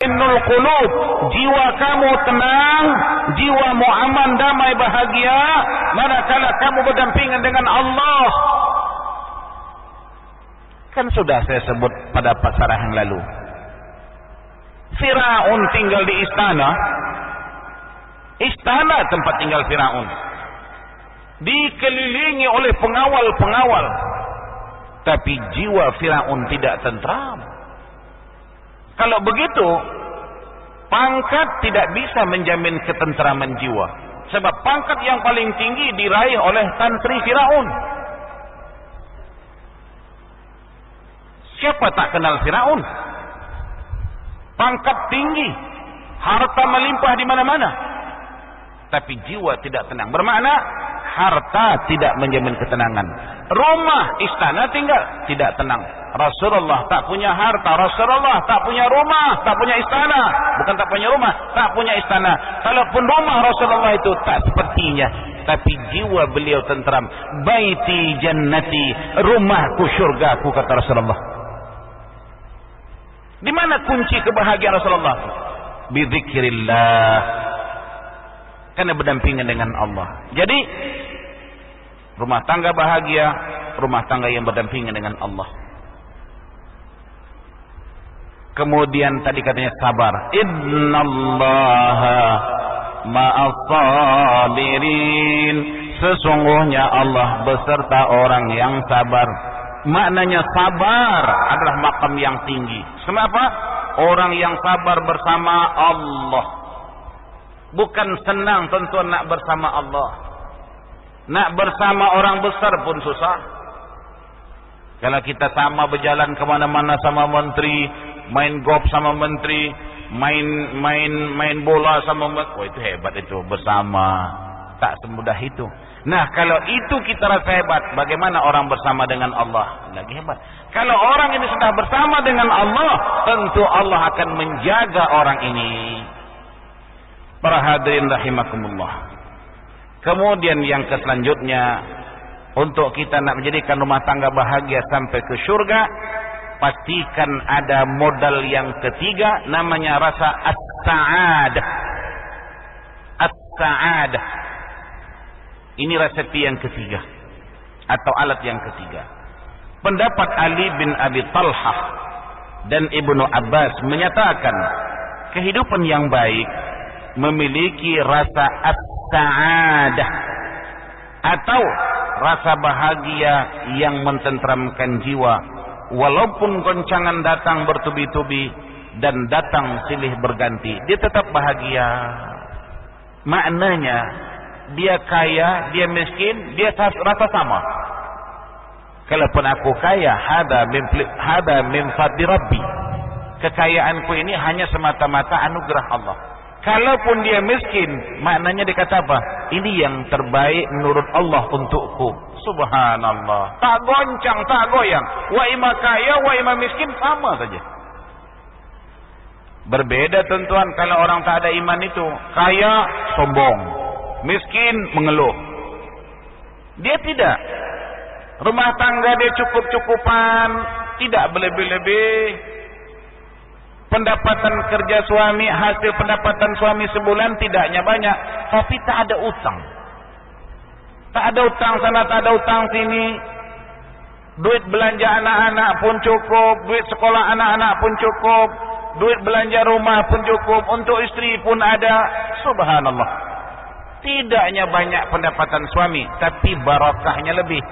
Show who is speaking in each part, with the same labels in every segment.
Speaker 1: tatma'innul qulub, jiwa kamu tenang, jiwamu aman, damai, bahagia manakala kamu berdampingan dengan Allah. Kan sudah saya sebut pada pasaran yang lalu, Firaun tinggal di istana tempat tinggal Firaun, dikelilingi oleh pengawal-pengawal, tapi jiwa Firaun tidak tentram. Kalau begitu, pangkat tidak bisa menjamin ketentraman jiwa, sebab pangkat yang paling tinggi diraih oleh tantri Firaun. Siapa tak kenal Firaun? Pangkat tinggi, harta melimpah di mana-mana, tapi jiwa tidak tenang. Bermakna harta tidak menjamin ketenangan. Rumah, istana tinggal tidak tenang. Rasulullah tak punya harta, Rasulullah tak punya rumah, tak punya istana. Bukan tak punya rumah, tak punya istana. Kalaupun rumah Rasulullah itu tak sepertinya, tapi jiwa beliau tentram. Baiti jannati, rumahku syurgaku, kata Rasulullah. Di mana kunci kebahagiaan Rasulullah? Bizikrillah, karena berdampingan dengan Allah. Jadi rumah tangga bahagia, rumah tangga yang berdampingan dengan Allah. Kemudian tadi katanya sabar. Innallaha ma'as-sabirin, sesungguhnya Allah beserta orang yang sabar. Maknanya sabar adalah makam yang tinggi. Kenapa? Orang yang sabar bersama Allah. Bukan senang tentu nak bersama Allah. Nak bersama orang besar pun susah. Kalau kita sama berjalan kemana-mana sama menteri, main golf sama menteri, main bola sama menteri, oh itu hebat itu bersama. Tak semudah itu. Nah, kalau itu kita rasa hebat, bagaimana orang bersama dengan Allah? Lagi hebat. Kalau orang ini sudah bersama dengan Allah, tentu Allah akan menjaga orang ini. Para hadirin rahimakumullah. Kemudian yang selanjutnya, untuk kita nak menjadikan rumah tangga bahagia sampai ke surga, pastikan ada modal yang ketiga, namanya rasa as-sa'adah. As-sa'adah. Ini resepi yang ketiga, atau alat yang ketiga. Pendapat Ali bin Abi Talhah dan Ibnu Abbas menyatakan, kehidupan yang baik memiliki rasa as-sa'adah, atau rasa bahagia yang mententramkan jiwa. Walaupun goncangan datang bertubi-tubi dan datang silih berganti, dia tetap bahagia. Maknanya, dia kaya, dia miskin, dia rasa sama. Kalaupun aku kaya, hada min fadli Rabbi, kekayaanku ini hanya semata-mata anugerah Allah. Kalaupun dia miskin, maknanya dia kata apa? Ini yang terbaik menurut Allah untukku. Subhanallah. Tak goncang, tak goyang. Wa ima kaya, wa ima miskin, sama saja. Berbeda tentuan kalau orang tak ada iman itu. Kaya, sombong. Miskin, mengeluh. Dia tidak. Rumah tangga dia cukup-cukupan, tidak berlebih-lebih. Pendapatan kerja suami, hasil pendapatan suami sebulan tidaknya banyak, tapi tak ada utang. Tak ada utang sana, tak ada utang sini. Duit belanja anak-anak pun cukup, duit sekolah anak-anak pun cukup, duit belanja rumah pun cukup, untuk istri pun ada. Subhanallah. Tidaknya banyak pendapatan suami, tapi barakahnya lebih.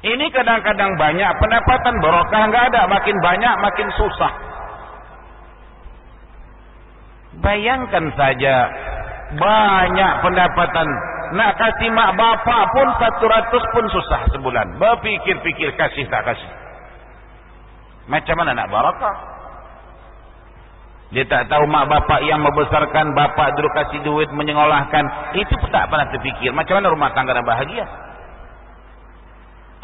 Speaker 1: Ini kadang-kadang banyak pendapatan, barakah enggak ada, makin banyak makin susah. Bayangkan saja, banyak pendapatan, nak kasih mak bapak pun 100 pun susah sebulan. Berpikir-pikir kasih tak kasih. Macam mana nak barakah? Dia tak tahu mak bapak yang membesarkan, bapak dulu kasih duit menyekolahkan, itu pun tak pernah terfikir macam mana rumah tangga dan bahagia.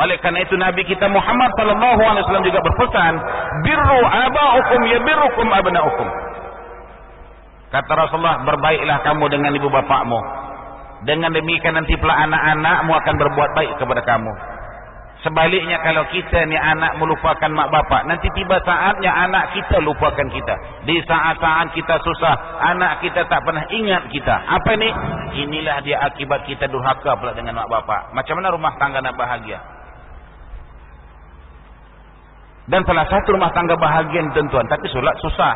Speaker 1: Oleh karena itu Nabi kita Muhammad SAW juga berpesan, birru aba'ukum yabirrukum abna'ukum. Kata Rasulullah, berbaiklah kamu dengan ibu bapakmu. Dengan demikian nanti pula anak-anakmu akan berbuat baik kepada kamu. Sebaliknya kalau kita ni anak melupakan mak bapak, nanti tiba saatnya anak kita lupakan kita. Di saat-saat kita susah, anak kita tak pernah ingat kita. Apa ni? Inilah dia akibat kita durhaka pula dengan mak bapak. Macam mana rumah tangga nak bahagia? Dan salah satu rumah tangga bahagia tuan-tuan, tapi solat susah.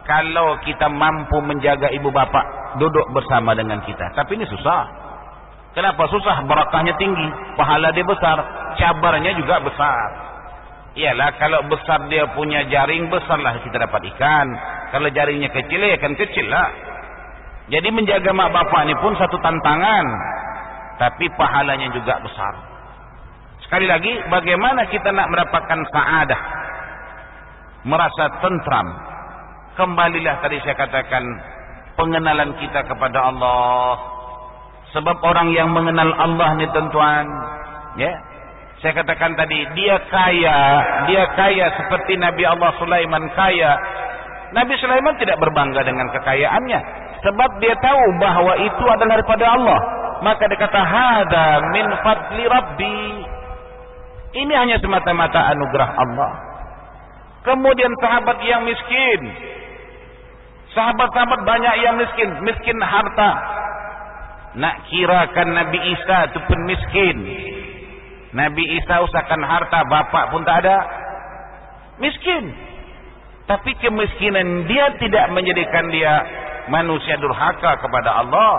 Speaker 1: Kalau kita mampu menjaga ibu bapak duduk bersama dengan kita. Tapi ini susah. Kenapa susah? Barakahnya tinggi, pahala dia besar, cabarnya juga besar. Iyalah kalau besar dia punya jaring, besarlah kita dapat ikan. Kalau jaringnya kecil, ya kan kecil lah. Jadi menjaga mak bapak ini pun satu tantangan, tapi pahalanya juga besar. Sekali lagi, bagaimana kita nak mendapatkan saadah, merasa tentram? Kembalilah tadi saya katakan, pengenalan kita kepada Allah. Sebab orang yang mengenal Allah ni tuan-tuan, ya, saya katakan tadi, dia kaya seperti Nabi Allah Sulaiman kaya. Nabi Sulaiman tidak berbangga dengan kekayaannya, sebab dia tahu bahawa itu adalah daripada Allah. Maka dia kata, hada min fadli Rabbi. Ini hanya semata-mata anugerah Allah. Kemudian sahabat yang miskin, sahabat-sahabat banyak yang miskin harta. Nak kirakan Nabi Isa itu pun miskin. Nabi Isa usahakan harta, bapak pun tak ada. Miskin. Tapi kemiskinan dia tidak menjadikan dia manusia durhaka kepada Allah.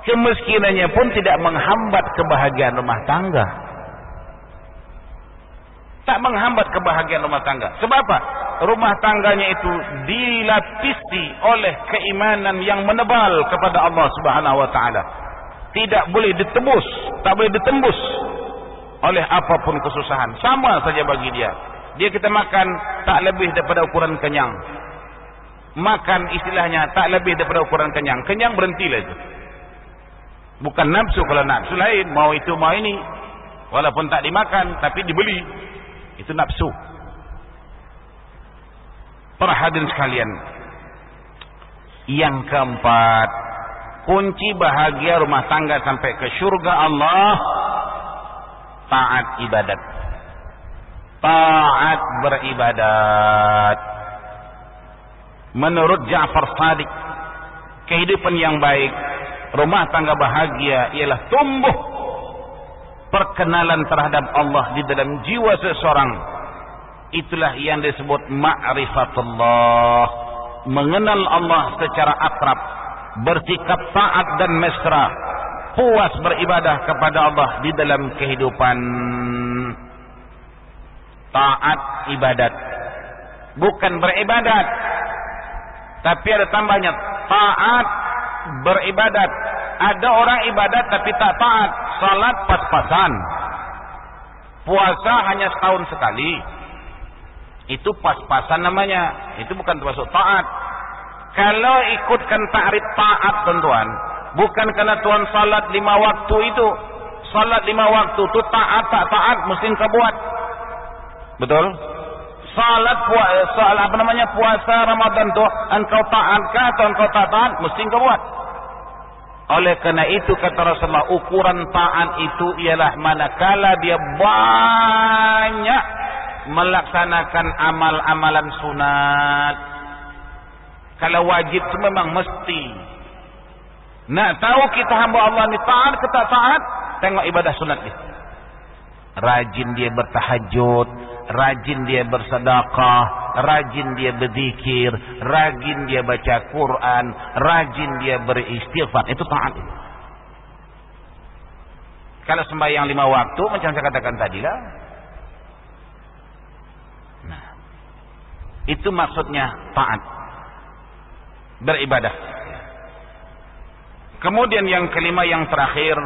Speaker 1: Kemiskinannya pun tidak menghambat kebahagiaan rumah tangga. Tak menghambat kebahagiaan rumah tangga. Sebab apa? Rumah tangganya itu dilapisi oleh keimanan yang menebal kepada Allah Subhanahu wa taala. Tidak boleh ditebus, tak boleh ditembus oleh apapun kesusahan. Sama saja bagi dia. Dia kita makan tak lebih daripada ukuran kenyang. Makan istilahnya tak lebih daripada ukuran kenyang. Kenyang berhentilah itu. Bukan nafsu, kalau nafsu lain, mau itu mau ini. Walaupun tak dimakan tapi dibeli. Itu nafsu. Para hadirin sekalian, yang keempat, kunci bahagia rumah tangga sampai ke syurga Allah, taat ibadat. Taat beribadat. Menurut Ja'far Shadiq, kehidupan yang baik, rumah tangga bahagia ialah tumbuh perkenalan terhadap Allah di dalam jiwa seseorang. Itulah yang disebut ma'rifatullah, mengenal Allah secara akrab, bersikap taat dan mesra, puas beribadah kepada Allah di dalam kehidupan. Taat ibadat, bukan beribadat, tapi ada tambahnya taat beribadat. Ada orang ibadat tapi tak taat. Salat pas-pasan, puasa hanya setahun sekali, itu pas-pasan namanya. Itu bukan termasuk taat. Kalau ikutkan ta'rif taat tuan-tuan, bukan karena tuan salat 5 waktu itu. Salat 5 waktu itu taat tak taat mesti kau buat. Betul? Salat puasa Ramadan tu engkau taatkah atau engkau tak taat mesti kau buat. Oleh karena itu kata Rasulullah, ukuran taat itu ialah manakala dia banyak melaksanakan amal-amalan sunat. Kalau wajib itu memang mesti. Nak tahu kita hamba Allah ni taat ke tak taat, tengok ibadah sunat dia. Rajin dia bertahajud, rajin dia bersedekah, rajin dia berzikir, rajin dia baca Quran, rajin dia beristighfar. Itu taat. Kalau sembahyang 5 waktu macam saya katakan tadi lah. Nah, itu maksudnya taat, beribadah. Kemudian yang kelima, yang terakhir,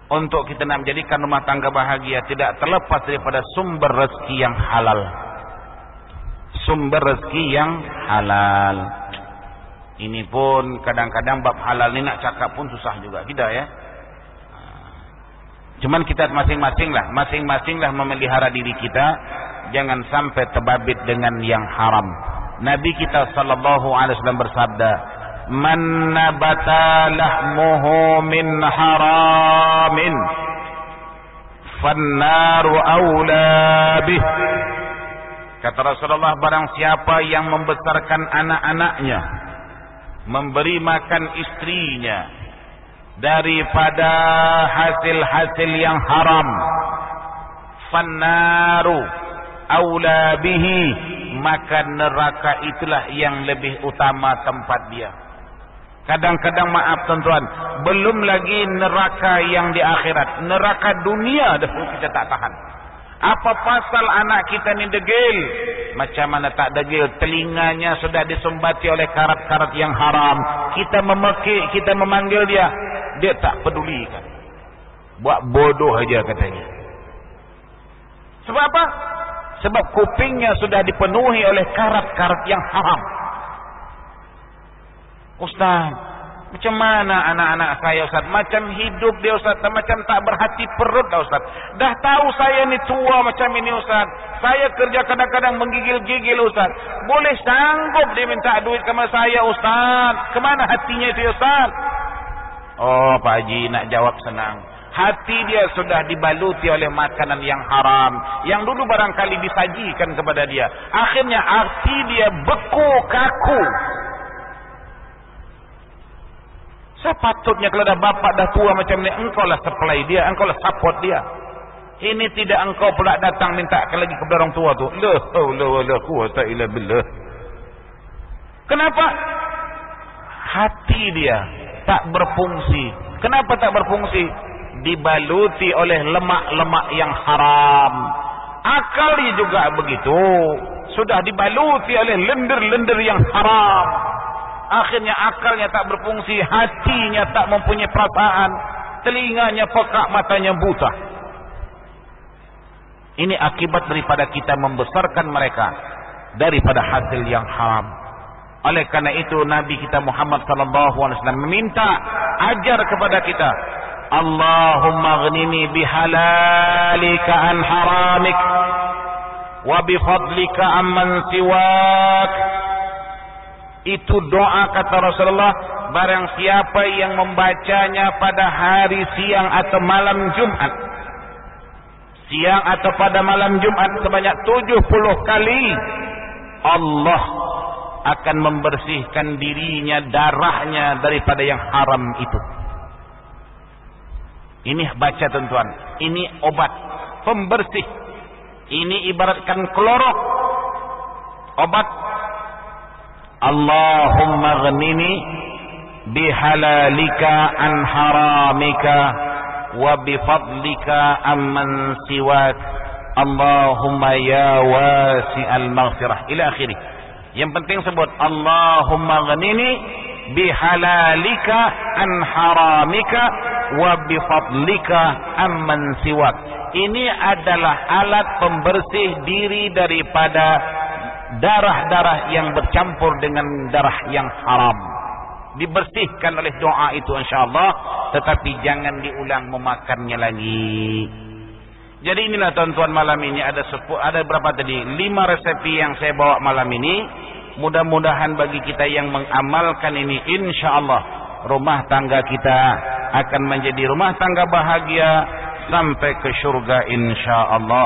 Speaker 1: untuk kita nak menjadikan rumah tangga bahagia tidak terlepas daripada sumber rezeki yang halal. Sumber rezeki yang halal. Ini pun kadang-kadang bab halal ni nak cakap pun susah juga kita ya. Cuman kita masing-masing lah memelihara diri kita, jangan sampai terbabit dengan yang haram. Nabi kita sallallahu alaihi wasallam bersabda, "Man nabata lahmuhu min haramin fannaru aula bih. Kata Rasulullah, barang siapa yang membesarkan anak-anaknya, memberi makan istrinya daripada hasil-hasil yang haram, fannaru aula bihi, maka neraka itulah yang lebih utama tempat dia. Kadang-kadang, maaf tuan-tuan, belum lagi neraka yang di akhirat, neraka dunia dah kita tak tahan. Apa pasal anak kita ni degil? Macam mana tak degil? Telinganya sudah disumbati oleh karat-karat yang haram. Kita memekik, kita memanggil dia, dia tak pedulikan. Buat bodoh aja katanya. Sebab apa? Sebab kupingnya sudah dipenuhi oleh karat-karat yang haram. Ustaz, macam mana anak-anak saya Ustaz? Macam hidup dia Ustaz, macam tak berhati perut dah Ustaz. Dah tahu saya ni tua macam ini Ustaz. Saya kerja kadang-kadang menggigil-gigil Ustaz. Boleh sanggup dia minta duit sama saya Ustaz? Kemana hatinya itu Ustaz? Oh Pak Haji, nak jawab senang. Hati dia sudah dibaluti oleh makanan yang haram, yang dulu barangkali disajikan kepada dia. Akhirnya hati dia beku, kaku. Sepatutnya kalau dah bapak dah tua macam ni, engkau lah supply dia, engkau lah support dia. Ini tidak engkau pula datang minta lagi kepada orang tua tu. La haula wala quwata illa billah. Kenapa? Hati dia tak berfungsi. Kenapa tak berfungsi? Dibaluti oleh lemak-lemak yang haram. Akal dia juga begitu, sudah dibaluti oleh lendir-lendir yang haram. Akhirnya akalnya tak berfungsi, hatinya tak mempunyai perasaan, telinganya pekak, matanya buta. Ini akibat daripada kita membesarkan mereka daripada hasil yang haram. Oleh karena itu Nabi kita Muhammad SAW meminta, ajar kepada kita, Allahumma ghnini bihalalika an haramik wa bifadlika amman siwak. Itu doa kata Rasulullah, barang siapa yang membacanya pada hari siang atau malam Jumat, siang atau pada malam Jumat sebanyak 70 kali, Allah akan membersihkan dirinya, darahnya daripada yang haram itu. Ini baca tuan-tuan, ini obat pembersih. Ini ibaratkan klorok, obat. Allahumma ghnini bihalalika an haramika wa bifadlika amman siwak. Allahumma ya wasi'al maghfirah ila akhirih. Yang penting sebut Allahumma ghnini bihalalika an haramika wa bifadlika amman siwak. Ini adalah alat pembersih diri daripada darah-darah yang bercampur dengan darah yang haram. Dibersihkan oleh doa itu insyaAllah, tetapi jangan diulang memakannya lagi. Jadi inilah tuan-tuan, malam ini ada berapa tadi? 5 resepi yang saya bawa malam ini. Mudah-mudahan bagi kita yang mengamalkan ini, insyaAllah rumah tangga kita akan menjadi rumah tangga bahagia sampai ke syurga insyaAllah.